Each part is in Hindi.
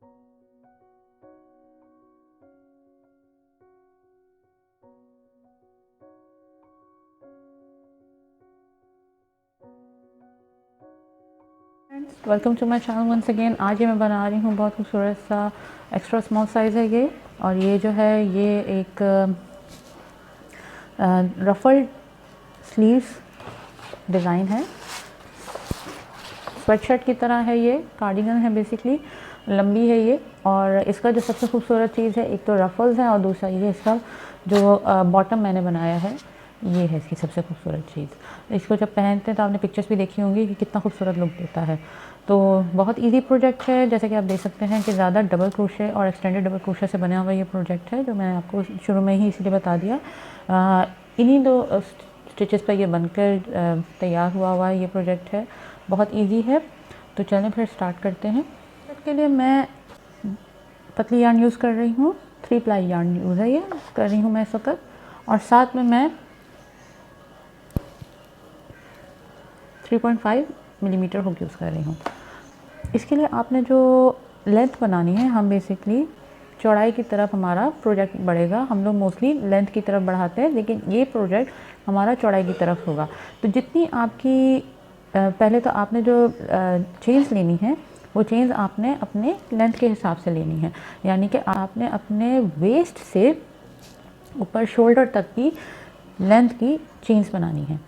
Welcome to my channel once again. आज ये मैं बना रही हूँ बहुत खूबसूरत सा एक्स्ट्रा स्मॉल साइज़ है ये, और ये जो है ये एक रफल्ड स्लीव्स डिज़ाइन है। स्वेटशर्ट की तरह है, ये कार्डिगन है बेसिकली, लंबी है ये। और इसका जो सबसे खूबसूरत चीज़ है, एक तो रफल्स है और दूसरा ये इसका जो बॉटम मैंने बनाया है, ये है इसकी सबसे खूबसूरत चीज़। इसको जब पहनते हैं तो आपने पिक्चर्स भी देखी होंगी कि कितना खूबसूरत लुक देता है। तो बहुत इजी प्रोजेक्ट है, जैसे कि आप देख सकते हैं कि ज़्यादा डबल क्रोशे और एक्सटेंडेड डबल क्रोशे से बना हुआ ये प्रोजेक्ट है, जो मैंने आपको शुरू में ही इसलिए बता दिया। इन्हीं दो स्टिचेस पर ये बनकर तैयार हुआ है ये प्रोजेक्ट है, बहुत इजी है। तो चलें फिर स्टार्ट करते हैं। इसके लिए मैं पतली यार्न यूज़ कर रही हूँ, 3 प्लाई यार्न यूज़ है ये कर रही हूँ मैं इस वक्त, और साथ में मैं 3.5 मिलीमीटर हुक यूज़ कर रही हूँ। इसके लिए आपने जो लेंथ बनानी है, हम बेसिकली चौड़ाई की तरफ हमारा प्रोजेक्ट बढ़ेगा। हम लोग मोस्टली लेंथ की तरफ बढ़ाते हैं, लेकिन ये प्रोजेक्ट हमारा चौड़ाई की तरफ होगा। तो जितनी आपकी पहले तो आपने जो चेन्स लेनी है, वो चेन्स आपने अपने लेंथ के हिसाब से लेनी है, यानी कि आपने अपने वेस्ट से ऊपर शोल्डर तक की लेंथ की चेन्स बनानी है।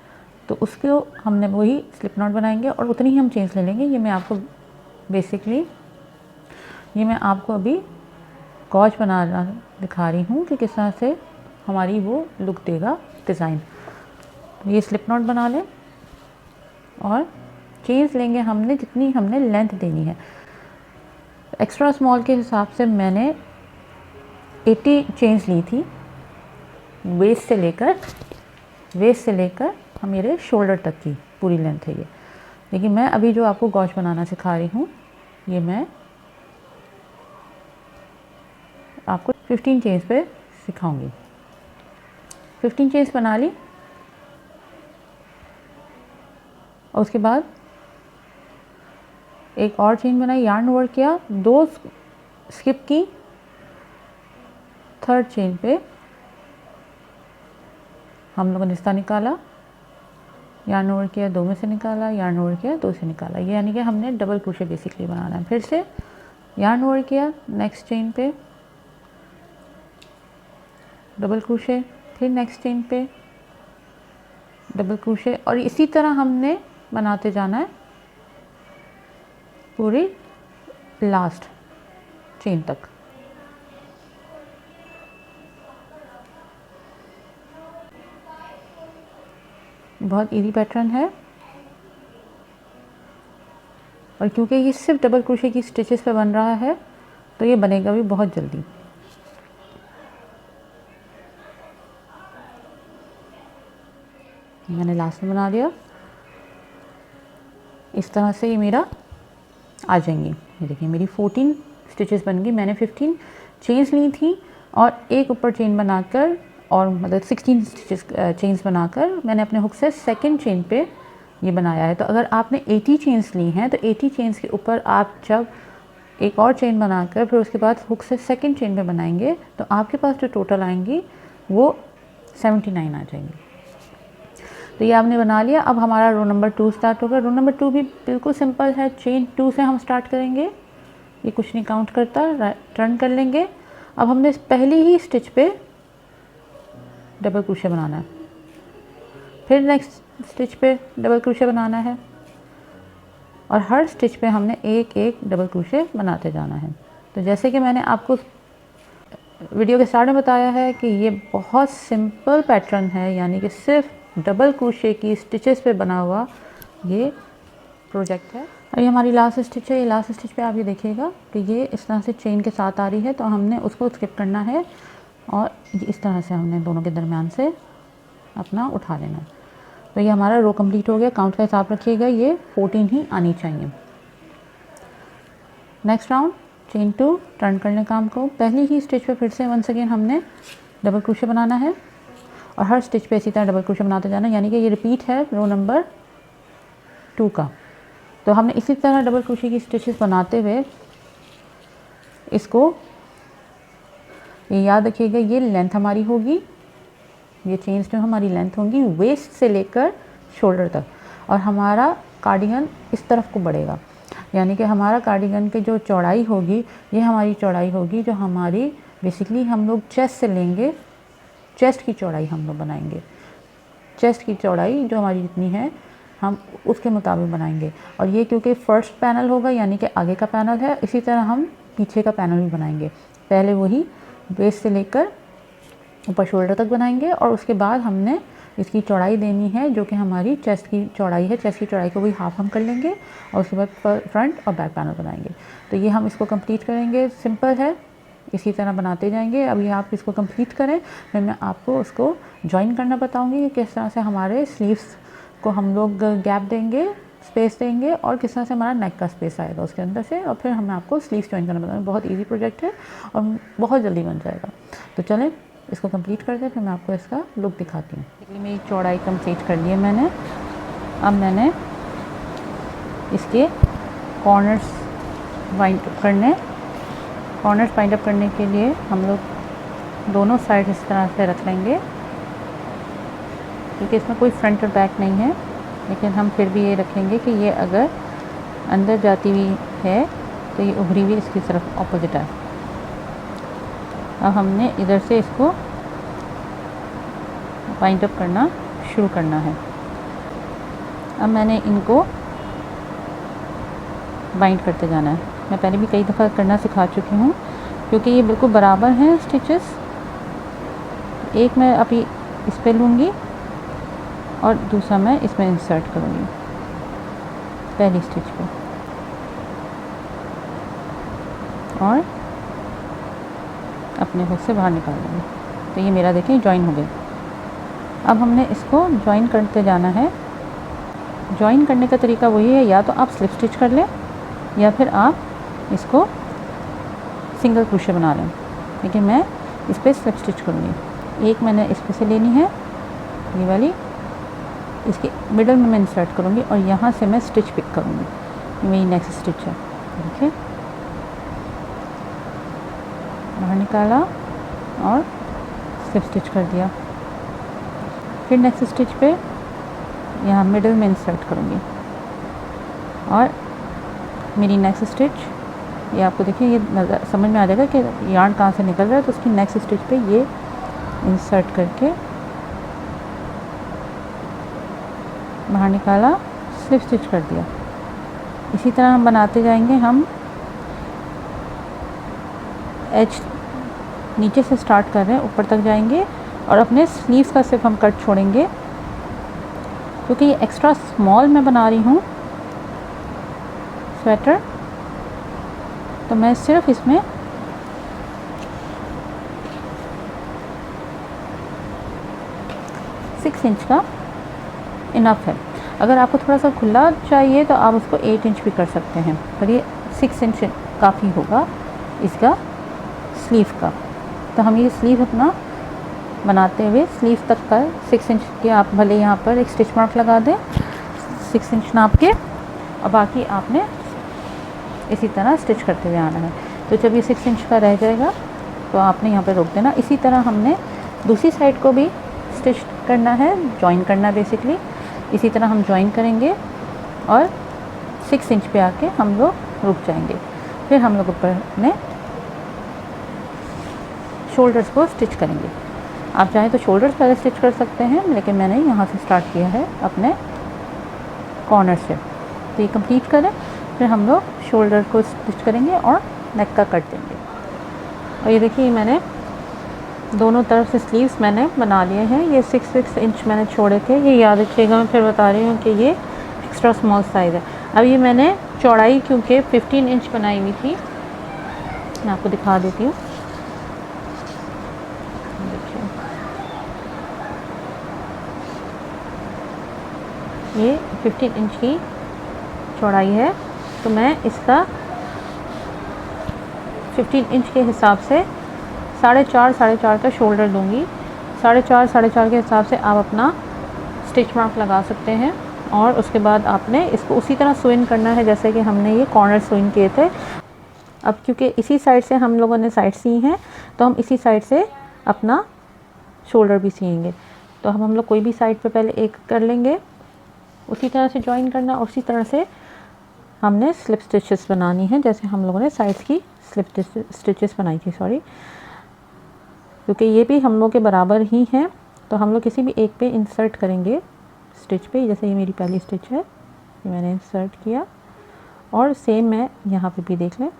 तो उसको हमने वही स्लिप नॉट बनाएंगे और उतनी ही हम चेन्स ले लेंगे। ये मैं आपको बेसिकली मैं आपको अभी गॉज बनाना दिखा रही हूँ कि किस तरह से हमारी वो लुक देगा डिज़ाइन। तो ये स्लिप नॉट बना लें और चेन्स लेंगे हमने जितनी हमने लेंथ देनी है। एक्स्ट्रा स्मॉल के हिसाब से मैंने 80 चेन्स ली थी, वेस्ट से लेकर मेरे शोल्डर तक की पूरी लेंथ है ये। लेकिन मैं अभी जो आपको गॉज बनाना सिखा रही हूँ, ये मैं आपको 15 चेन्स पे सिखाऊंगी। 15 चेन्स बना ली और उसके बाद एक और चेन बनाई, यार्न ओवर किया, 2 स्किप की, 3rd चेन पे हम लोगों ने रिश्ता निकाला, यार्न ओवर किया, 2 में से निकाला, यार्न ओवर किया, 2 से निकाला। ये यानी कि हमने डबल क्रोशे बेसिकली बनाना है। फिर से यार्न ओवर किया, नेक्स्ट चेन पे डबल क्रोशे, फिर नेक्स्ट चेन पे डबल क्रोशे, और इसी तरह हमने बनाते जाना है पूरी लास्ट चेन तक। बहुत इजी पैटर्न है, और क्योंकि ये सिर्फ डबल क्रोशे की स्टिचेस पे बन रहा है तो ये बनेगा भी बहुत जल्दी। मैंने लास्ट में बना दिया, इस तरह से ये मेरा आ जाएंगी। ये देखिए मेरी 14 स्टिचेस बन गई। मैंने 15 चेन्स ली थी और एक ऊपर चेन बनाकर, और मतलब 16 स्टिचेस चेन्स बनाकर मैंने अपने हुक से 2nd चेन पे ये बनाया है। तो अगर आपने 80 चेन्स ली हैं तो 80 चेन्स के ऊपर आप जब एक और चेन बनाकर फिर उसके बाद हुक से 2nd चेन पे बनाएंगे तो आपके पास जो टोटल आएंगी वो 79 आ जाएंगी। तो ये आपने बना लिया। अब हमारा रो नंबर 2 स्टार्ट होगा। रो नंबर 2 भी बिल्कुल सिंपल है, चेन 2 से हम स्टार्ट करेंगे, ये कुछ नहीं काउंट करता, टर्न कर लेंगे। अब हमने पहली ही स्टिच पे डबल क्रोशे बनाना है, फिर नेक्स्ट स्टिच पे डबल क्रोशे बनाना है, और हर स्टिच पे हमने एक एक डबल क्रोशे बनाते जाना है। तो जैसे कि मैंने आपको वीडियो के स्टार्ट में बताया है कि ये बहुत सिंपल पैटर्न है, यानी कि सिर्फ डबल क्रोशे की स्टिचेस पे बना हुआ ये प्रोजेक्ट है। और ये हमारी लास्ट स्टिच है। ये लास्ट स्टिच पे आप ये देखिएगा कि ये इस तरह से चेन के साथ आ रही है, तो हमने उसको स्किप करना है और इस तरह से हमने दोनों के दरमियान से अपना उठा लेना है। तो ये हमारा रो कंप्लीट हो गया। काउंट का हिसाब रखिएगा, ये 14 ही आनी चाहिए। नेक्स्ट राउंड चेन 2, टर्न करने काम को पहली ही स्टिच पे फिर से वंस अगेन हमने डबल क्रोशे बनाना है और हर स्टिच पे इसी तरह डबल क्रोशे बनाते जाना, यानी कि ये रिपीट है रो नंबर 2 का। तो हमने इसी तरह डबल क्रोशे की स्टिचेस बनाते हुए इसको ये याद रखिएगा, ये लेंथ हमारी होगी, ये चेन्स जो हमारी लेंथ होंगी वेस्ट से लेकर शोल्डर तक, और हमारा कार्डिगन इस तरफ को बढ़ेगा, यानी कि हमारा कार्डिगन की जो चौड़ाई होगी ये हमारी चौड़ाई होगी जो हमारी बेसिकली हम लोग चेस्ट से लेंगे, चेस्ट की चौड़ाई हम लोग बनाएंगे, चेस्ट की चौड़ाई जो हमारी जितनी है हम उसके मुताबिक बनाएंगे। और ये क्योंकि फर्स्ट पैनल होगा यानी कि आगे का पैनल है, इसी तरह हम पीछे का पैनल भी बनाएंगे। पहले वही वेस्ट से लेकर ऊपर शोल्डर तक बनाएंगे और उसके बाद हमने इसकी चौड़ाई देनी है जो कि हमारी चेस्ट की चौड़ाई है। चेस्ट की चौड़ाई को भी हाफ हम कर लेंगे और उसके बाद फ्रंट और बैक पैनल बनाएंगे। तो ये हम इसको कंप्लीट करेंगे, सिंपल है, इसी तरह बनाते जाएंगे। अभी आप इसको कंप्लीट करें, फिर मैं आपको उसको जॉइन करना बताऊंगी कि किस तरह से हमारे स्लीव्स को हम लोग गैप देंगे, स्पेस देंगे और किस तरह से हमारा नेक का स्पेस आएगा उसके अंदर से, और फिर हमें आपको स्लीव्स जॉइन करना बताऊंगी। बहुत ईजी प्रोजेक्ट है और बहुत जल्दी बन जाएगा। तो चलें इसको कंप्लीट करते हैं, फिर मैं आपको इसका लुक दिखाती हूँ। इसलिए मेरी चौड़ाई कंप्लीट कर ली है मैंने। अब मैंने इसके कॉर्नर्स वाइंड अप करने के लिए हम लोग दोनों साइड इस तरह से रख लेंगे, क्योंकि इसमें कोई फ्रंट और बैक नहीं है, लेकिन हम फिर भी ये रखेंगे कि ये अगर अंदर जाती हुई है तो ये उभरी हुई इसकी तरफ ऑपोजिट है। अब हमने इधर से इसको वाइंड अप करना शुरू करना है। अब मैंने इनको बाइंड करते जाना है। मैं पहले भी कई दफ़ा करना सिखा चुकी हूँ, क्योंकि ये बिल्कुल बराबर हैं स्टिचेस। एक मैं अभी इस पे लूँगी और दूसरा मैं इसमें इंसर्ट करूँगी पहली स्टिच पे, और अपने हुक से बाहर निकाल लूँगी। तो ये मेरा देखें जॉइन हो गया। अब हमने इसको जॉइन करते जाना है। जॉइन करने का तरीका वही है, या तो आप स्लिप स्टिच कर लें या फिर आप इसको सिंगल क्रोशे बना लें, लेकिन मैं इस पर स्लिप स्टिच करूँगी। एक मैंने इस पे से लेनी है, ये वाली, इसके मिडल में मैं इंसर्ट करूँगी और यहाँ से मैं स्टिच पिक करूँगी। ये मेरी नेक्स्ट स्टिच है, देखिए, बाहर निकाला और स्लिप स्टिच कर दिया। फिर नेक्स्ट स्टिच पे यहाँ मिडल में इंसर्ट करूँगी और मेरी नेक्स्ट स्टिच, ये आपको देखिए ये नज़र समझ में आ जाएगा कि यार्न कहाँ से निकल रहा है। तो उसकी नेक्स्ट स्टिच पे ये इंसर्ट करके बाहर निकाला, स्लिप स्टिच कर दिया। इसी तरह हम बनाते जाएंगे। हम एज नीचे से स्टार्ट कर रहे हैं, ऊपर तक जाएंगे और अपने स्लीव्स का सिर्फ हम कट छोड़ेंगे, क्योंकि ये एक्स्ट्रा स्मॉल मैं बना रही हूँ स्वेटर, तो मैं सिर्फ इसमें सिक्स इंच का इनफ है। अगर आपको थोड़ा सा खुला चाहिए तो आप उसको 8 इंच भी कर सकते हैं, पर ये 6 इंच काफ़ी होगा इसका स्लीव का। तो हम ये स्लीव अपना बनाते हुए स्लीव तक का 6 इंच के, आप भले यहाँ पर एक स्टिच मार्क लगा दें 6 इंच नाप के, और बाकी आपने इसी तरह स्टिच करते हुए आना है। तो जब ये 6 इंच का रह जाएगा तो आपने यहाँ पर रोक देना। इसी तरह हमने दूसरी साइड को भी स्टिच करना है, जॉइन करना है बेसिकली। इसी तरह हम जॉइन करेंगे और 6 इंच पे आके हम लोग रुक जाएंगे। फिर हम लोग ऊपर अपने शोल्डर्स को स्टिच करेंगे। आप चाहें तो शोल्डर्स पहले स्टिच कर सकते हैं, लेकिन मैंने यहाँ से स्टार्ट किया है अपने कॉर्नर से। तो ये कंप्लीट करें, फिर हम लोग शोल्डर को स्टिच करेंगे और नेक का कट देंगे। और ये देखिए मैंने दोनों तरफ से स्लीव्स मैंने बना लिए हैं। ये 6 इंच मैंने छोड़े थे, ये याद रखिएगा। मैं फिर बता रही हूँ कि ये एक्स्ट्रा स्मॉल साइज़ है। अब ये मैंने चौड़ाई क्योंकि 15 इंच बनाई हुई थी, मैं आपको दिखा देती हूँ। ये 15 इंच की चौड़ाई है, तो मैं इसका 15 इंच के हिसाब से 4.5 का शोल्डर दूंगी। 4.5 के हिसाब से आप अपना स्टिच मार्क लगा सकते हैं, और उसके बाद आपने इसको उसी तरह स्विन करना है जैसे कि हमने ये कॉर्नर स्विन किए थे। अब क्योंकि इसी साइड से हम लोगों ने साइड सी हैं तो हम इसी साइड से अपना शोल्डर भी सिएंगे। तो हम लोग कोई भी साइड पे पहले एक कर लेंगे, उसी तरह से जॉइन करना और उसी तरह से हमने स्लिप स्टिचेस बनानी है जैसे हम लोगों ने साइड्स की स्लिप स्टिचेस बनाई थी, सॉरी, क्योंकि ये भी हम लोग के बराबर ही हैं। तो हम लोग किसी भी एक पे इंसर्ट करेंगे स्टिच पे, जैसे ये मेरी पहली स्टिच है, ये मैंने इंसर्ट किया और सेम मैं यहाँ पे भी देख लें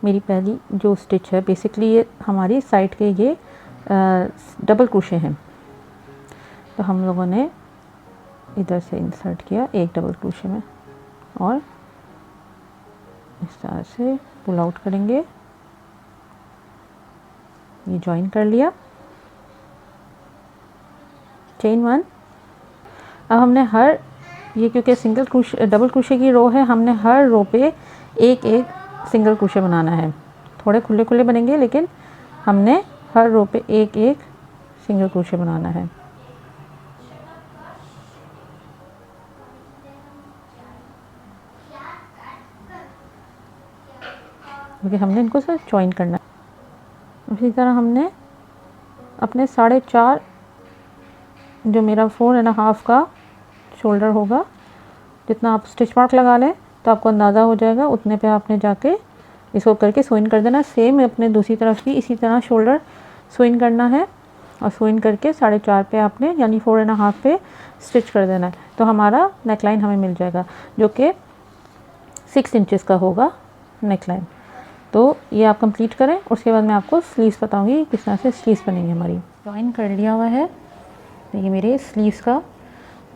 मेरी पहली जो स्टिच है बेसिकली ये हमारी साइड के ये डबल क्रोशे हैं। तो हम लोगों ने इधर से इंसर्ट किया एक डबल क्रोशे में और इस तरह से पुल आउट करेंगे, ये जॉइन कर लिया, चेन 1। अब हमने हर ये क्योंकि सिंगल क्रोशे डबल क्रोशे की रो है, हमने हर रो पे एक एक सिंगल क्रोशे बनाना है। थोड़े खुले खुले बनेंगे लेकिन हमने हर रो पे एक एक सिंगल क्रोशे बनाना है। क्योंकि हमने इनको सिर्फ जॉइन करना है। इसी तरह हमने अपने 4.5 जो मेरा 4.5 का शोल्डर होगा, जितना आप स्टिच मार्क लगा लें तो आपको अंदाज़ा हो जाएगा, उतने पे आपने जाके इसको करके सोइन कर देना। सेम अपने दूसरी तरफ भी इसी तरह शोल्डर सोइन करना है और सोइन करके 4.5 पे आपने यानी 4.5 पे स्टिच कर देना है। तो हमारा नेकलाइन हमें मिल जाएगा जो कि 6 इंचेस का होगा नेकलाइन। तो ये आप कंप्लीट करें, उसके बाद मैं आपको स्लीव्स बताऊंगी किस तरह से स्लीव्स बनेंगे हमारी। जॉइन कर लिया हुआ है, तो ये मेरे स्लीव्स का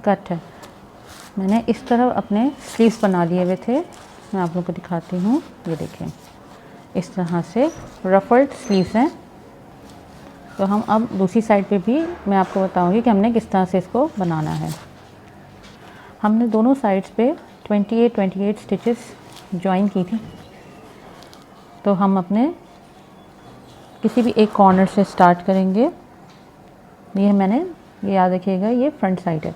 कट है। मैंने इस तरह अपने स्लीव्स बना लिए हुए थे, मैं आप लोगों को दिखाती हूँ। ये देखें इस तरह से रफल्ड स्लीव्स हैं। तो हम अब दूसरी साइड पे भी मैं आपको बताऊंगी कि हमने किस तरह से इसको बनाना है। हमने दोनों साइड्स पे 28 स्टिचेस जॉइन की थी। तो हम अपने किसी भी एक कॉर्नर से स्टार्ट करेंगे। ये याद रखिएगा ये फ्रंट साइड है।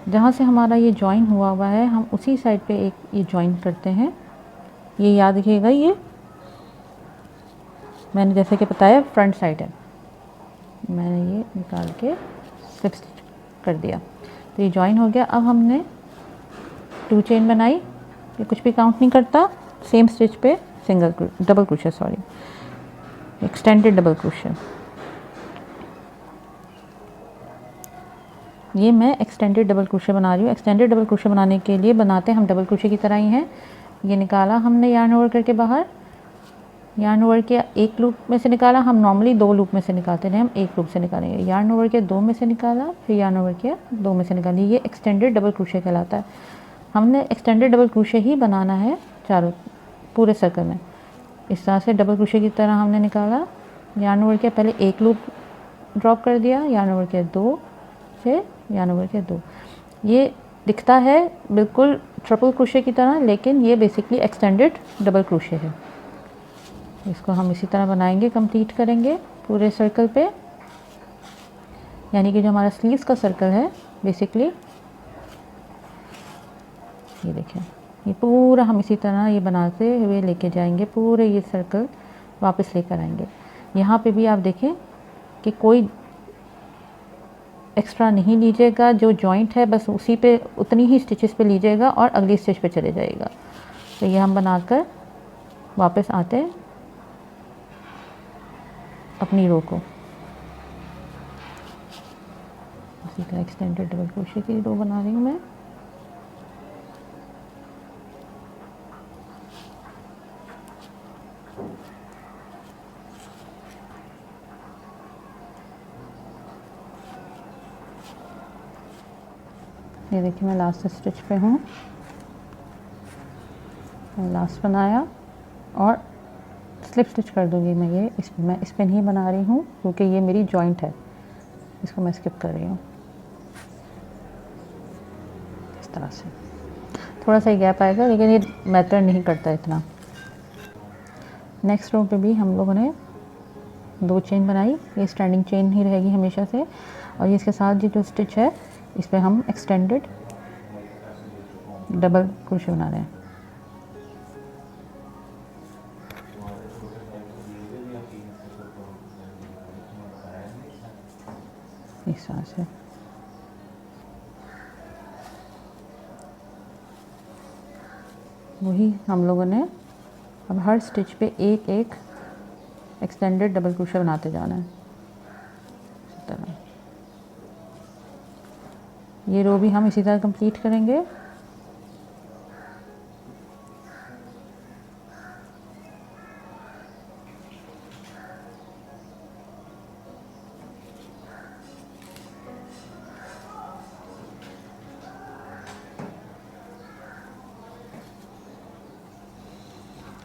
जहाँ से हमारा ये जॉइन हुआ है हम उसी साइड पे एक ये जॉइन करते हैं। ये याद रखिएगा, ये मैंने जैसे कि बताया फ्रंट साइड है। मैंने ये निकाल के स्लिप स्टिच कर दिया, तो ये जॉइन हो गया। अब हमने 2 चेन बनाई, ये कुछ भी काउंट नहीं करता। सेम स्टिच पे double crochet, sorry, extended double crochet. ये मैं एक्सटेंडेड डबल क्रोशे बना रही हूँ। एक्सटेंडेड डबल क्रोशे बनाने के लिए बनाते हम डबल क्रोशे की तरह ही हैं। ये निकाला हमने यार्न ओवर करके बाहर, यार्न ओवर के एक लूप में से निकाला। हम नॉर्मली 2 लूप में से निकालते हैं, हम एक लूप से निकालेंगे। यार्न ओवर के 2 में से निकाला, फिर यार्न ओवर के 2 में से निकाली। ये एक्सटेंडेड डबल क्रोशे कहलाता है। हमने एक्सटेंडेड डबल क्रोशे ही बनाना है चारों पूरे सर्कल में। इस तरह से डबल क्रोशे की तरह हमने निकाला। यार्न ओवर के पहले एक लूप ड्रॉप कर दिया, यार्न ओवर के 2, फिर यार्न ओवर के 2। ये दिखता है बिल्कुल ट्रिपल क्रोशे की तरह, लेकिन ये बेसिकली एक्सटेंडेड डबल क्रोशे है। इसको हम इसी तरह बनाएंगे, कंप्लीट करेंगे पूरे सर्कल पे। यानी कि जो हमारा स्लीव्स का सर्कल है बेसिकली, ये देखें, ये पूरा हम इसी तरह ये बनाते हुए लेके जाएंगे, पूरे ये सर्कल वापस लेकर आएंगे। यहाँ पे भी आप देखें कि कोई एक्स्ट्रा नहीं लीजिएगा, जो जॉइंट है बस उसी पे उतनी ही स्टिचेस पे लीजिएगा और अगली स्टिच पे चले जाइएगा। तो ये हम बनाकर वापस आते हैं अपनी रो को। इसी तरह एक्सटेंडेड डबल क्रोशे की रो बना रही हूँ मैं। ये देखिए मैं लास्ट स्टिच पे हूँ, लास्ट बनाया और स्लिप स्टिच कर दूँगी मैं। ये मैं इस पे नहीं बना रही हूँ क्योंकि ये मेरी जॉइंट है, इसको मैं स्किप कर रही हूँ। इस तरह से थोड़ा सा गैप आएगा, लेकिन ये मैटर नहीं करता इतना। नेक्स्ट रो पे भी हम लोगों ने 2 चेन बनाई, ये स्टैंडिंग चेन ही रहेगी हमेशा से। और ये इसके साथ ये जो स्टिच है इस पर हम एक्सटेंडेड डबल क्रोशे बना रहे हैं। इस तरह से। वही हम लोगों ने अब हर स्टिच पे एक एक एक्सटेंडेड डबल क्रोशे बनाते जाना है इसी तरह। ये रो भी हम इसी तरह कंप्लीट करेंगे।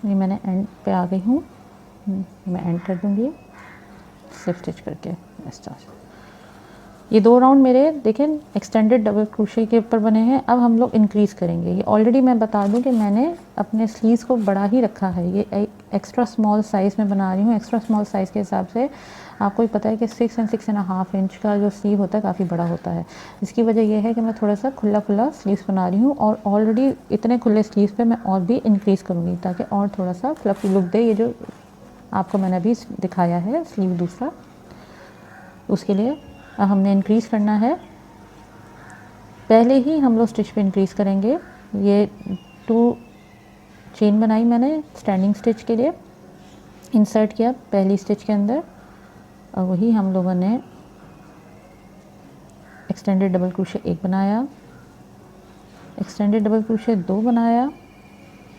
ये मैंने एंड पे आ गई हूँ, मैं एंड कर दूँगी स्लिप स्टिच करके इस तरह से। ये 2 राउंड मेरे देखें एक्सटेंडेड डबल क्रोशे के ऊपर बने हैं। अब हम लोग इंक्रीज़ करेंगे। ये ऑलरेडी मैं बता दूं कि मैंने अपने स्लीव्स को बड़ा ही रखा है। ये एक्स्ट्रा स्मॉल साइज़ में बना रही हूँ। एक्स्ट्रा स्मॉल साइज़ के हिसाब से आपको ही पता है कि 6 और 6.5 इंच का जो स्लीव होता है काफ़ी बड़ा होता है। इसकी वजह यह है कि मैं थोड़ा सा खुला खुला स्लीव्स बना रही हूँ और ऑलरेडी इतने खुले स्लीव्स पे मैं और भी इंक्रीज़ करूँगी ताकि और थोड़ा सा फ्लफी लुक दे। ये जो आपको मैंने अभी दिखाया है स्लीव दूसरा, उसके लिए अब हमने इंक्रीज़ करना है। पहले ही हम लोग स्टिच पे इंक्रीज़ करेंगे। ये 2 चेन बनाई मैंने स्टैंडिंग स्टिच के लिए, इंसर्ट किया पहली स्टिच के अंदर और वही हम लोगों ने एक्सटेंडेड डबल क्रोशे 1 बनाया, एक्सटेंडेड डबल क्रोशे 2 बनाया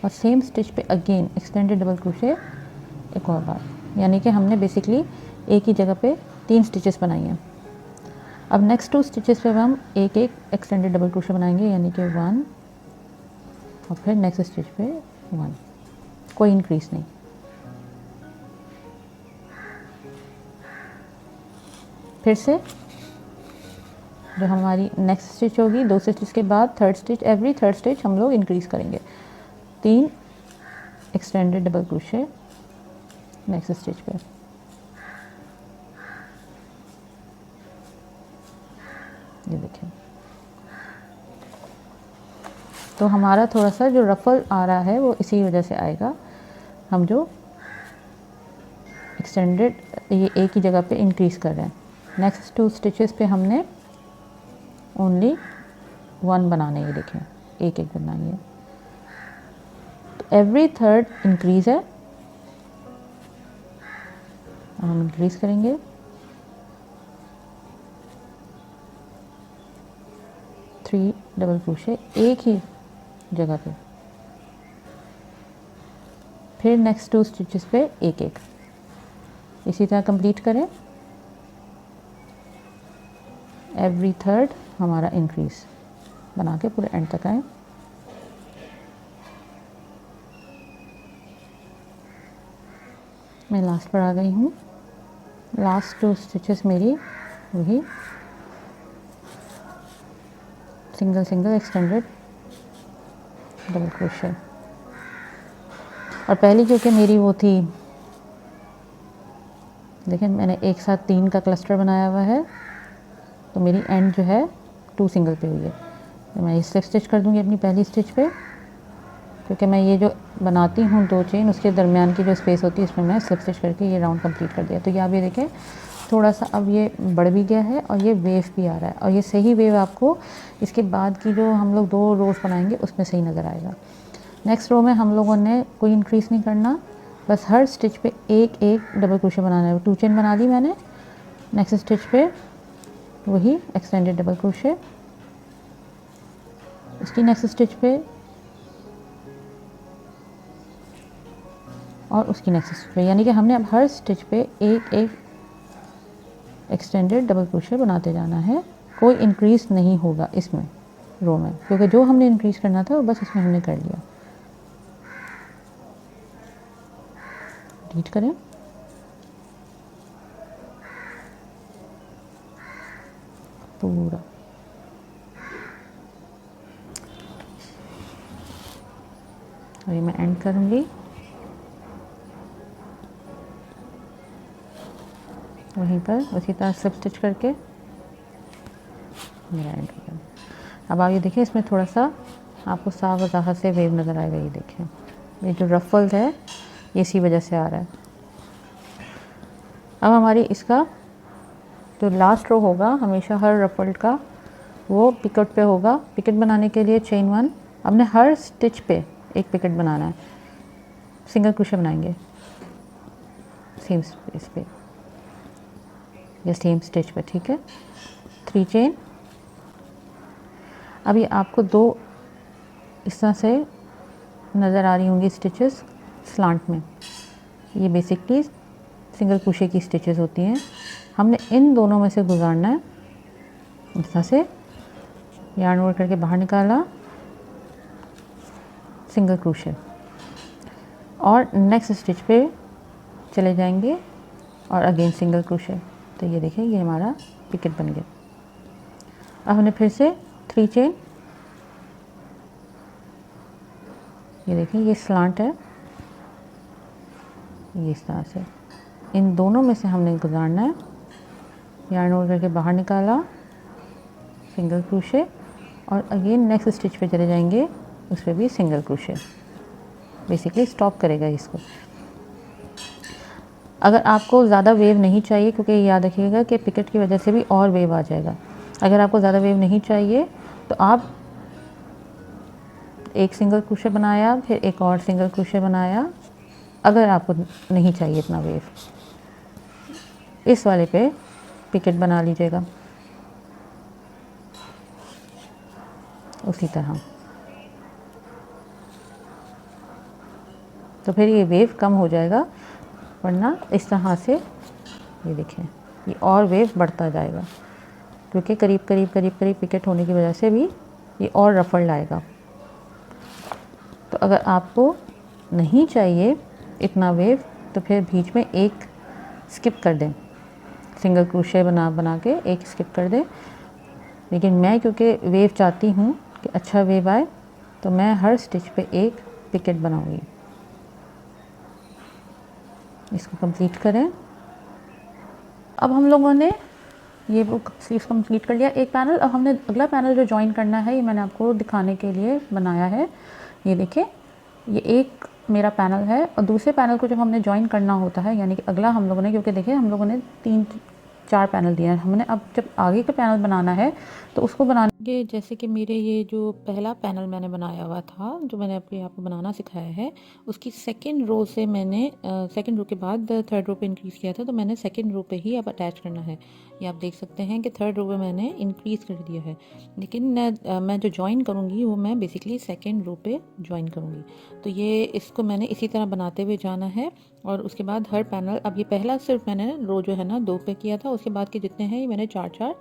और सेम स्टिच पे अगेन एक्सटेंडेड डबल क्रोशे एक और बार, यानी कि हमने बेसिकली एक ही जगह पे 3 स्टिचेस बनाई हैं। अब नेक्स्ट 2 स्टिचेस पे हम एक एक एक्सटेंडेड डबल क्रोशे बनाएंगे, यानी कि 1 और फिर नेक्स्ट स्टिच पे 1, कोई इंक्रीज नहीं। फिर से जो हमारी नेक्स्ट स्टिच होगी 2 स्टिच के बाद third stitch, every third stitch हम लोग इंक्रीज करेंगे। 3 extended double crochet next stitch पे, ये देखें। तो हमारा थोड़ा सा जो रफल आ रहा है वो इसी वजह से आएगा। हम जो एक्सटेंडेड ये एक ही जगह पे इंक्रीज़ कर रहे हैं। नेक्स्ट 2 स्टिचेस पे हमने ओनली 1 बनाने, ये देखें एक एक बनाएंगे। तो एवरी थर्ड इंक्रीज़ है, हम इंक्रीज़ करेंगे। थ्री डबल क्रोशे एक ही जगह पे, फिर नेक्स्ट 2 स्टिचेस पे एक एक, इसी तरह कंप्लीट करें। एवरी थर्ड हमारा इंक्रीज बना के पूरे एंड तक आए। मैं लास्ट पर आ गई हूँ। लास्ट 2 स्टिचेस मेरी वही single single extended double crochet, और पहली क्योंकि मेरी वो थी, देखें मैंने एक साथ 3 का क्लस्टर बनाया हुआ है, तो मेरी एंड जो है 2 सिंगल पे हुई है। तो मैं ये स्लिप स्टिच कर दूंगी अपनी पहली स्टिच पे, क्योंकि मैं ये जो बनाती हूँ 2 चेन उसके दरमियान की जो स्पेस होती है इसमें मैं स्लिप स्टिच करके ये राउंड कंप्लीट कर दिया। तो यहाँ भी देखें थोड़ा सा अब ये बढ़ भी गया है और ये वेव भी आ रहा है, और ये सही वेव आपको इसके बाद की जो हम लोग 2 रोज़ बनाएंगे उसमें सही नज़र आएगा। नेक्स्ट रो में हम लोगों ने कोई इंक्रीज़ नहीं करना, बस हर स्टिच पे एक एक डबल क्रोशे बनाना है। 2 चेन बना दी मैंने, नेक्स्ट स्टिच पे वही एक्सटेंडेड डबल क्रोशे, उसकी नेक्स्ट स्टिच पे और उसकी नेक्स्ट स्टिच पे, यानी कि हमने अब हर स्टिच पे एक एक एक्सटेंडेड डबल क्रोशे बनाते जाना है। कोई इंक्रीज़ नहीं होगा इसमें रो में, क्योंकि जो हमने इंक्रीज़ करना था वो बस इसमें हमने कर लिया। रिपीट करें। पूरा और ये मैं एंड करूँगी वहीं पर उसी तरह स्लिप स्टिच करके मेरा एंड हो गया। अब आप ये देखिए इसमें थोड़ा सा आपको साफ वजाहत से वेव नज़र आएगा। ये देखें ये जो रफल्स है ये इसी वजह से आ रहा है। अब हमारी इसका तो लास्ट रो होगा हमेशा हर रफल्ड का वो पिकेट पे होगा। पिकेट बनाने के लिए चेन 1 हमने हर स्टिच पे एक पिकेट बनाना है, सिंगल क्रोशे बनाएंगे सेम इस पे या सेम स्टिच पे, ठीक है। 3 चेन। अभी आपको 2 इस तरह से नज़र आ रही होंगी स्टिचेस स्लांट में, ये बेसिकली सिंगल क्रोशे की स्टिचेस होती हैं। हमने इन दोनों में से गुजारना है, इस तरह से यार्न ओवर करके बाहर निकाला, सिंगल क्रोशे, और नेक्स्ट स्टिच पे चले जाएंगे और अगेन सिंगल क्रोशे। तो ये देखिए ये हमारा पिकेट बन गया। अब हमने फिर से 3 चेन, ये देखिए ये स्लांट है, ये इस तरह से इन दोनों में से हमने गुजारना है, यार्न ओवर करके बाहर निकाला, सिंगल क्रोशे, और अगेन नेक्स्ट स्टिच पे चले जाएंगे, उस पर भी सिंगल क्रोशे, बेसिकली स्टॉप करेगा इसको। अगर आपको ज़्यादा वेव नहीं चाहिए, क्योंकि याद रखिएगा कि पिकेट की वजह से भी और वेव आ जाएगा, अगर आपको ज़्यादा वेव नहीं चाहिए तो आप एक सिंगल क्रोशे बनाया, फिर एक और सिंगल क्रोशे बनाया, अगर आपको नहीं चाहिए इतना वेव, इस वाले पे पिकेट बना लीजिएगा उसी तरह। तो फिर ये वेव कम हो जाएगा, वरना इस तरह से ये देखें ये और वेव बढ़ता जाएगा, क्योंकि करीब करीब पिकेट होने की वजह से भी ये और रफल्ड आएगा। तो अगर आपको नहीं चाहिए इतना वेव तो फिर बीच में एक स्किप कर दें, सिंगल क्रोशे बना के एक स्किप कर दें। लेकिन मैं क्योंकि वेव चाहती हूँ कि अच्छा वेव आए, तो मैं हर स्टिच पे एक पिकेट बनाऊंगी। इसको कंप्लीट करें। अब हम लोगों ने ये स्लीव्स कंप्लीट कर लिया एक पैनल। अब हमने अगला पैनल जो ज्वाइन करना है, ये मैंने आपको दिखाने के लिए बनाया है। ये देखिए ये एक मेरा पैनल है, और दूसरे पैनल को जब हमने ज्वाइन करना होता है, यानी कि अगला हम लोगों ने, क्योंकि देखिए हम लोगों ने 3-4 पैनल दिए हैं, हमने अब जब आगे का पैनल बनाना है तो उसको बनाने के, जैसे कि मेरे ये जो पहला पैनल मैंने बनाया हुआ था, जो मैंने अपने आप को बनाना सिखाया है, उसकी सेकंड रो से मैंने सेकंड रो के बाद थर्ड रो पे इंक्रीज़ किया था, तो मैंने सेकंड रो पे ही अब अटैच करना है। ये आप देख सकते हैं कि थर्ड रो पे मैंने इंक्रीज़ कर दिया है, लेकिन मैं जो ज्वाइन करूँगी वो मैं बेसिकली सेकेंड रो पे ज्वाइन करूँगी। तो ये इसको मैंने इसी तरह बनाते हुए जाना है, और उसके बाद हर पैनल, अब ये पहला सिर्फ मैंने रो जो है ना 2 पे किया था, उसके बाद के जितने हैं ये मैंने 4-4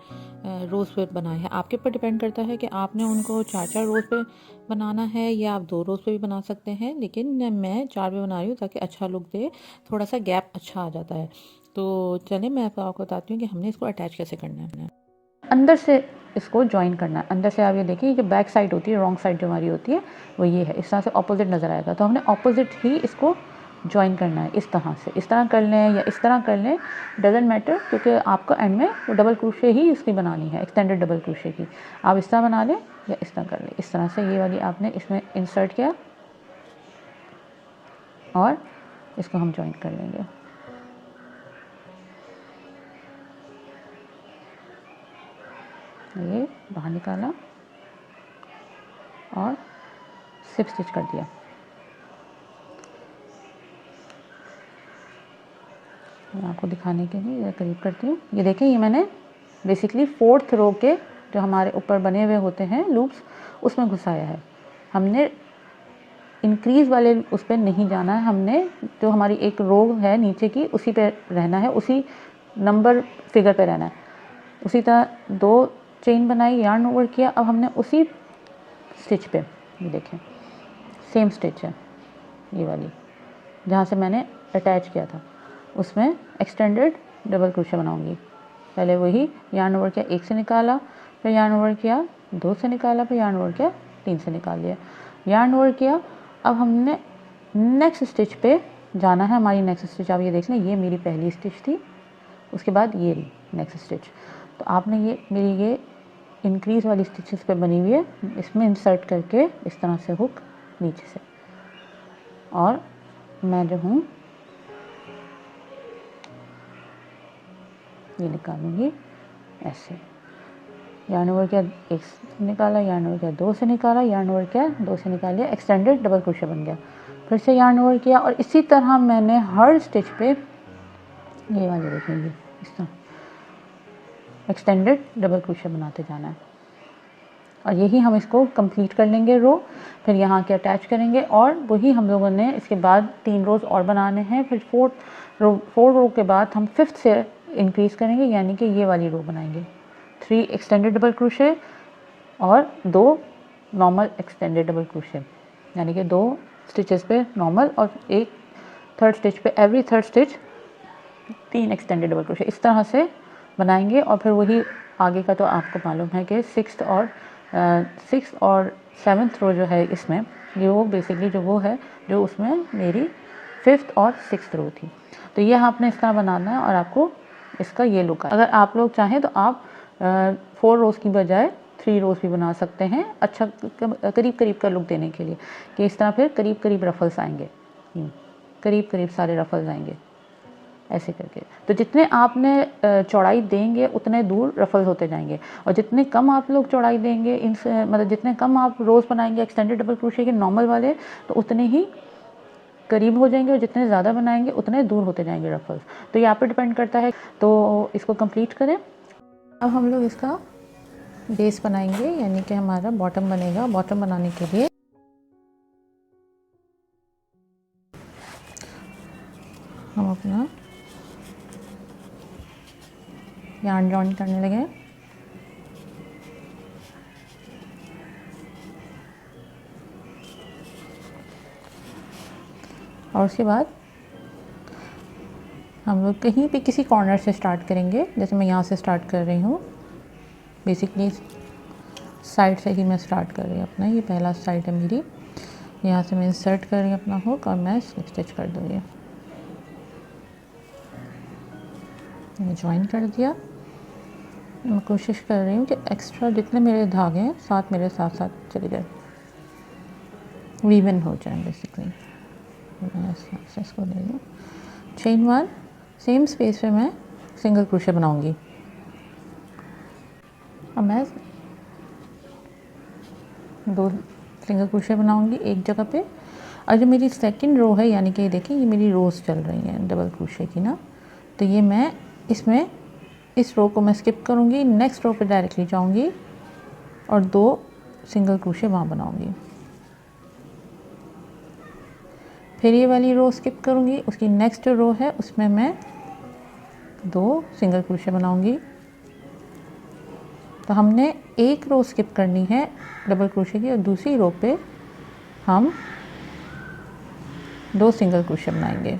रोज़ पे बनाए हैं। आपके ऊपर डिपेंड करता है कि आपने उनको 4-4 रोज़ पे बनाना है या आप 2 रोज़ पे भी बना सकते हैं, लेकिन मैं 4 पे बना रही हूँ ताकि अच्छा लुक दे, थोड़ा सा गैप अच्छा आ जाता है। तो चलिए मैं आपको बताती हूँ कि हमने इसको अटैच कैसे करना है। अंदर से इसको ज्वाइन करना है। अंदर से आप ये देखिए जो बैक साइड होती है, रॉन्ग साइड जो हमारी होती है वो ये है, इस तरह से ऑपोजिट नज़र आएगा, तो हमने ऑपोजिट ही इसको ज्वाइन करना है। इस तरह से, इस तरह कर लें या इस तरह कर लें, डजेंट मैटर, क्योंकि आपको एंड में वो डबल क्रोशे ही इसकी बनानी है, एक्सटेंडेड डबल क्रोशे की। आप इस तरह बना लें या इस तरह कर लें। इस तरह से ये वाली आपने इसमें इंसर्ट किया और इसको हम ज्वाइन कर लेंगे। ये बाहर निकाला और सिप स्टिच कर दिया। मैं आपको दिखाने के लिए करीब करती हूँ। ये देखें, ये मैंने बेसिकली 4th रो के जो हमारे ऊपर बने हुए होते हैं लूप्स, उसमें घुसाया है। हमने इंक्रीज़ वाले उस पर नहीं जाना है, हमने जो हमारी एक रो है नीचे की उसी पे रहना है, उसी नंबर फिगर पे रहना है। उसी तरह 2 चेन बनाई, यार्न ओवर किया। अब हमने उसी स्टिच पे, ये देखें सेम स्टिच है ये वाली जहाँ से मैंने अटैच किया था, उसमें एक्सटेंडेड डबल क्रोशे बनाऊंगी। पहले वही यार्न ओवर किया, 1 से निकाला, फिर यार्न ओवर किया, 2 से निकाला, फिर यार्न ओवर किया, 3 से निकाल लिया, यार्न ओवर किया। अब हमने नेक्स्ट स्टिच पे जाना है। हमारी नेक्स्ट स्टिच आप ये देख लें, ये मेरी पहली स्टिच थी, उसके बाद ये रही नेक्स्ट स्टिच। तो आपने ये मेरी ये इंक्रीज़ वाली स्टिचेस पे बनी हुई है, इसमें इंसर्ट करके इस तरह से हुक नीचे से, और मैं जो हूँ ये निकालूंगी ऐसे yarn over किया, एक से निकाला, yarn over किया, 2 से निकाला, yarn over किया, 2 से निकाल लिया, एक्सटेंडेड डबल क्रोशे बन गया। फिर से yarn over किया और इसी तरह मैंने हर स्टिच पे ये वाले देखेंगे इस तरह एक्सटेंडेड डबल क्रोशे बनाते जाना है और यही हम इसको कंप्लीट कर लेंगे रो। फिर यहाँ के अटैच करेंगे और वही हम लोगों ने इसके बाद 3 रोज़ और बनाने हैं। फिर 4 रो के बाद हम 5th से इंक्रीज़ करेंगे, यानी कि ये वाली रो बनाएंगे। 3 एक्सटेंडेड डबल क्रोशे और 2 नॉर्मल एक्सटेंडेड डबल क्रोशे, यानी कि 2 स्टिचेस पे नॉर्मल और एक थर्ड स्टिच पे, every third stitch 3 extended double crochet, इस तरह से बनाएंगे। और फिर वही आगे का तो आपको मालूम है कि 6th और 7th रो जो है इसमें, ये वो बेसिकली जो वो है जो उसमें मेरी 5th और 6th रो थी। तो ये आपने इस तरह बनाना है और आपको इसका ये लुक है। अगर आप लोग चाहें तो आप 4 रोज़ की बजाय 3 रोज़ भी बना सकते हैं, अच्छा करीब करीब का लुक देने के लिए, कि इस तरह फिर करीब करीब रफल्स आएंगे, करीब करीब सारे रफल्स आएंगे ऐसे करके। तो जितने आपने चौड़ाई देंगे उतने दूर रफल्स होते जाएंगे और जितने कम आप लोग चौड़ाई देंगे इनसे, मतलब जितने कम आप रोज़ बनाएंगे एक्सटेंडेड डबल क्रोशे के नॉर्मल वाले, तो उतने ही करीब हो जाएंगे और जितने ज़्यादा बनाएंगे उतने दूर होते जाएंगे रफल्स। तो ये आप पे डिपेंड करता है। तो इसको कंप्लीट करें। अब हम लोग इसका बेस बनाएंगे, यानी कि हमारा बॉटम बनेगा। बॉटम बनाने के लिए हम अपना यार्न जॉइन करने लगे। और उसके बाद हम लोग कहीं पे किसी कॉर्नर से स्टार्ट करेंगे। जैसे मैं यहाँ से स्टार्ट कर रही हूँ, बेसिकली साइड से ही मैं स्टार्ट कर रही हूँ अपना। ये पहला साइड है मेरी, यहाँ से मैं इंसर्ट कर रही हूँ अपना हुक और मैं स्लिप स्टिच कर दूँगी। मैं ज्वाइन कर दिया। मैं कोशिश कर रही हूँ कि एक्स्ट्रा जितने मेरे धागे हैं साथ मेरे साथ साथ चले जाए, वीवन हो जाए बेसिकली। मैं इसको ले लूँ। चेन 1, सेम स्पेस पे मैं सिंगल क्रोशे बनाऊंगी। अब मैं 2 सिंगल क्रोशे बनाऊंगी एक जगह पे। और जो मेरी सेकंड रो है, यानी कि देखिए ये मेरी रोज़ चल रही हैं डबल क्रोशे की ना, तो ये मैं इसमें इस रो को मैं स्किप करूंगी, नेक्स्ट रो पे डायरेक्टली जाऊंगी और 2 सिंगल क्रोशे वहाँ बनाऊंगी। फिर ये वाली रो स्किप करूंगी, उसकी नेक्स्ट जो रो है उसमें मैं 2 सिंगल क्रोशे बनाऊंगी। तो हमने एक रो स्किप करनी है डबल क्रोशे की और दूसरी रो पे हम 2 सिंगल क्रोशे बनाएंगे,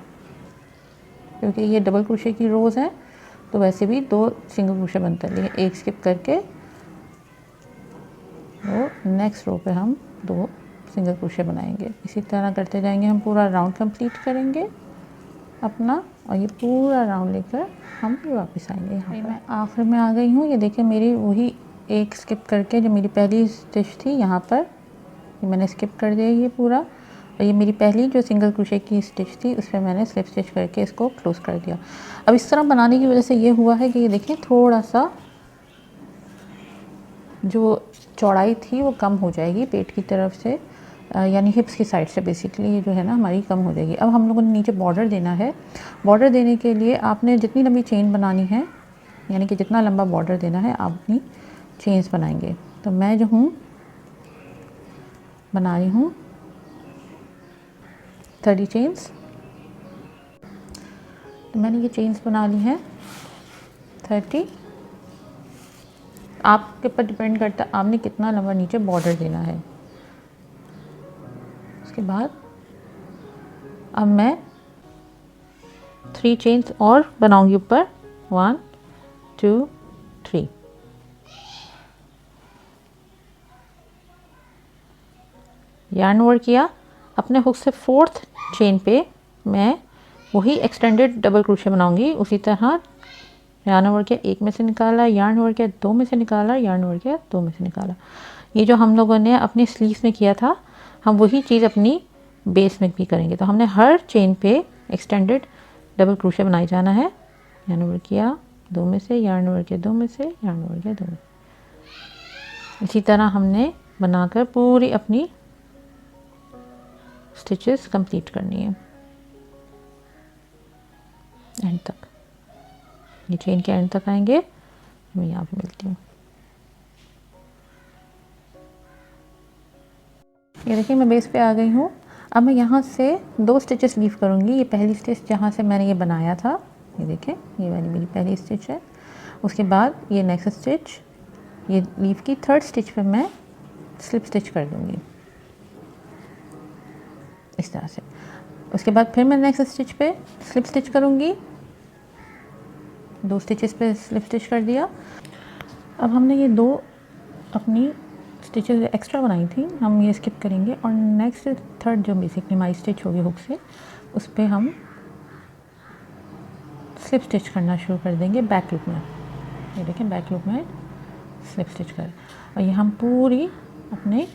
क्योंकि ये डबल क्रोशे की रोज़ हैं तो वैसे भी 2 सिंगल क्रोशे बनते हैं। लेकिन एक स्किप करके तो नेक्स्ट रो पे हम 2 सिंगल क्रोशे बनाएंगे। इसी तरह करते जाएंगे, हम पूरा राउंड कंप्लीट करेंगे अपना और ये पूरा राउंड लेकर हम फिर वापस आएंगे। यहाँ मैं आखिर में आ गई हूँ। ये देखिए मेरी वही एक स्किप करके जो मेरी पहली स्टिच थी यहाँ पर, ये मैंने स्किप कर दिया ये पूरा, और ये मेरी पहली जो सिंगल क्रोशे की स्टिच थी उस पर मैंने स्लिप स्टिच करके इसको क्लोज कर दिया। अब इस तरह बनाने की वजह से ये हुआ है कि ये देखिए थोड़ा सा जो चौड़ाई थी वो कम हो जाएगी पेट की तरफ से, यानी हिप्स की साइड से बेसिकली ये जो है ना हमारी कम हो जाएगी। अब हम लोगों ने नीचे बॉर्डर देना है। बॉर्डर देने के लिए आपने जितनी लंबी चेन बनानी है, यानी कि जितना लंबा बॉर्डर देना है आप अपनी चेन्स बनाएंगे। तो मैं जो हूँ बना रही हूँ 30 चेन्स। तो मैंने ये चेन्स बना ली हैं 30। आपके ऊपर डिपेंड करता है आपने कितना लंबा नीचे बॉर्डर देना है। उसके बाद अब मैं 3 चेन्स और बनाऊंगी ऊपर, 1 2 3। यार्न ओवर किया, अपने हुक से 4th चेन पे मैं वही एक्सटेंडेड डबल क्रोशे बनाऊंगी। उसी तरह यार्न ओवर किया, 1 में से निकाला, यार्न ओवर किया, 2 में से निकाला, यार्न ओवर किया, 2 में से निकाला। ये जो हम लोगों ने अपनी स्लीव्स में किया था, हम वही चीज़ अपनी बेस में भी करेंगे। तो हमने हर चेन पे एक्सटेंडेड डबल क्रोशे बनाई जाना है। यार्न ओवर किया, दो में से yarn over किया, दो में से yarn over किया, दो में। इसी तरह हमने बनाकर पूरी अपनी स्टिचेस कंप्लीट करनी है एंड तक। ये चेन के एंड तक आएंगे, मैं यहाँ पे मिलती हूँ। ये देखिए मैं बेस पे आ गई हूँ। अब मैं यहाँ से 2 स्टिचेस लीव करूँगी। ये पहली स्टिच जहाँ से मैंने ये बनाया था, ये देखें, ये वाली मेरी पहली स्टिच है। उसके बाद ये नेक्स्ट स्टिच, ये लीव की 3rd स्टिच पे मैं स्लिप स्टिच कर दूँगी इस तरह से। उसके बाद फिर मैं next stitch pay slip stitch करूँगी, 2 स्टिचेस पे स्लिप स्टिच कर दिया। अब हमने ये 2 अपनी स्टिचेस एक्स्ट्रा बनाई थी, हम ये स्किप करेंगे और नेक्स्ट 3rd जो बेसिकली हमारी स्टिच होगी हुक से, उस पर हम स्लिप स्टिच करना शुरू कर देंगे बैक लूप में। ये देखें बैक लूप में स्लिप स्टिच कर, और ये हम पूरी अपने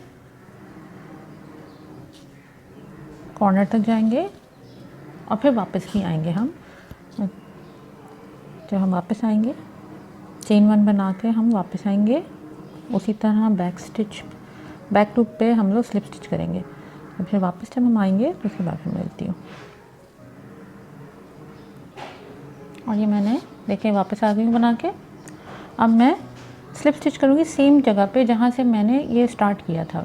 कॉर्नर तक जाएंगे और फिर वापस भी आएंगे हम। जब हम वापस आएंगे चेन 1 बना के हम वापस आएंगे, उसी तरह बैक लूप पे हम लोग स्लिप स्टिच करेंगे। और फिर वापस जब हम आएंगे तो उसके बाद मैं मिलती हूँ। और ये मैंने देखें वापस आ गई हूँ बना के। अब मैं स्लिप स्टिच करूँगी सेम जगह पे जहाँ से मैंने ये स्टार्ट किया था।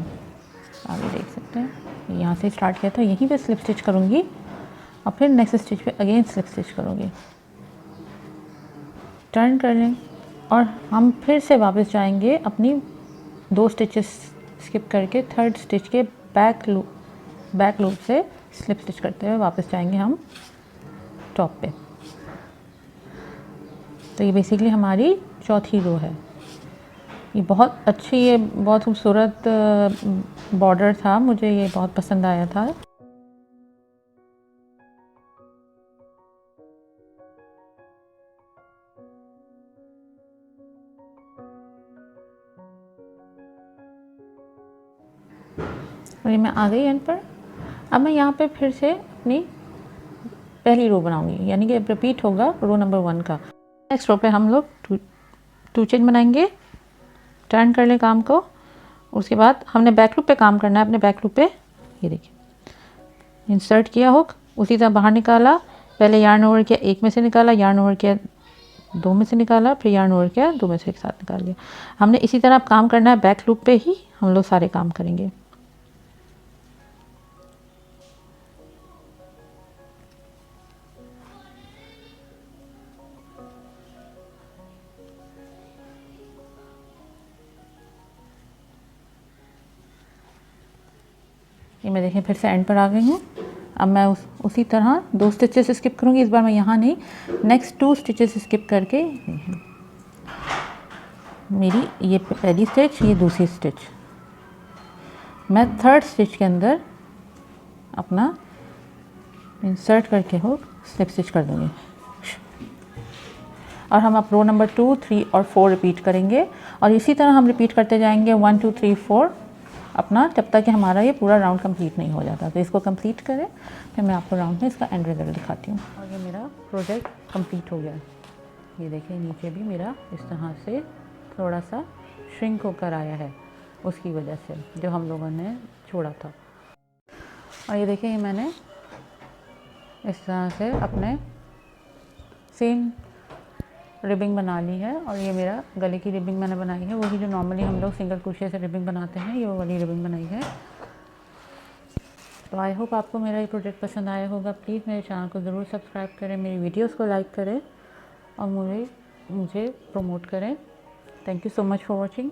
आगे देख सकते हैं यहाँ से स्टार्ट किया था, यहीं पे स्लिप स्टिच करूँगी और फिर नेक्स्ट स्टिच पे अगेन स्लिप स्टिच करूँगी। टर्न कर लें और हम फिर से वापस जाएंगे अपनी 2 स्टिचेस स्किप करके 3rd स्टिच के बैक लूप से स्लिप स्टिच करते हुए वापस जाएंगे हम टॉप पे। तो ये बेसिकली हमारी चौथी रो है। ये बहुत अच्छी, ये बहुत खूबसूरत बॉर्डर था, मुझे ये बहुत पसंद आया था। और ये मैं आ गई एंड पर। अब मैं यहाँ पे फिर से अपनी पहली रो बनाऊंगी, यानी कि रिपीट होगा रो नंबर 1 का। नेक्स्ट रो पे हम लोग 2 चेन बनाएंगे, टर्न कर लें काम को। उसके बाद हमने बैक लूप पे काम करना है, अपने बैक लूप पे ये देखिए इंसर्ट किया हुक, उसी तरह बाहर निकाला, पहले यार्न ओवर किया, 1 में से निकाला, यार्न ओवर किया, 2 में से निकाला, फिर यार्न ओवर किया, 2 में से एक साथ निकाल लिया। हमने इसी तरह काम करना है, बैक लूप पे ही हम लोग सारे काम करेंगे। ये मैं देखें फिर से एंड पर आ गई हूँ। अब मैं उसी तरह 2 स्टिचेस स्किप करूँगी। इस बार मैं यहाँ नहीं, नेक्स्ट 2 स्टिचेस स्किप करके मेरी ये पहली स्टिच, ये दूसरी स्टिच, मैं 3rd स्टिच के अंदर अपना इंसर्ट करके हो स्लिप स्टिच कर दूँगी। और हम अब रो नंबर 2, 3 और 4 रिपीट करेंगे और इसी तरह हम रिपीट करते जाएंगे 1 2 3 4 अपना, जब तक कि हमारा ये पूरा राउंड कंप्लीट नहीं हो जाता। तो इसको कंप्लीट करें, फिर मैं आपको राउंड में इसका एंड रिजल्ट दिखाती हूँ। और ये मेरा प्रोजेक्ट कंप्लीट हो गया। ये देखिए नीचे भी मेरा इस तरह से थोड़ा सा श्रिंक होकर आया है, उसकी वजह से जो हम लोगों ने छोड़ा था। और ये देखिए ये मैंने इस तरह से अपने सेम रिबिंग बना ली है। और ये मेरा गले की रिबिंग मैंने बनाई है, वही जो नॉर्मली हम लोग सिंगल क्रोशिया से रिबिंग बनाते हैं, ये वो वाली रिबिंग बनाई है। तो आई होप आपको मेरा ये प्रोजेक्ट पसंद आया होगा। प्लीज़ मेरे चैनल को ज़रूर सब्सक्राइब करें, मेरी वीडियोस को लाइक करें और मुझे प्रमोट करें। Thank you so much for watching.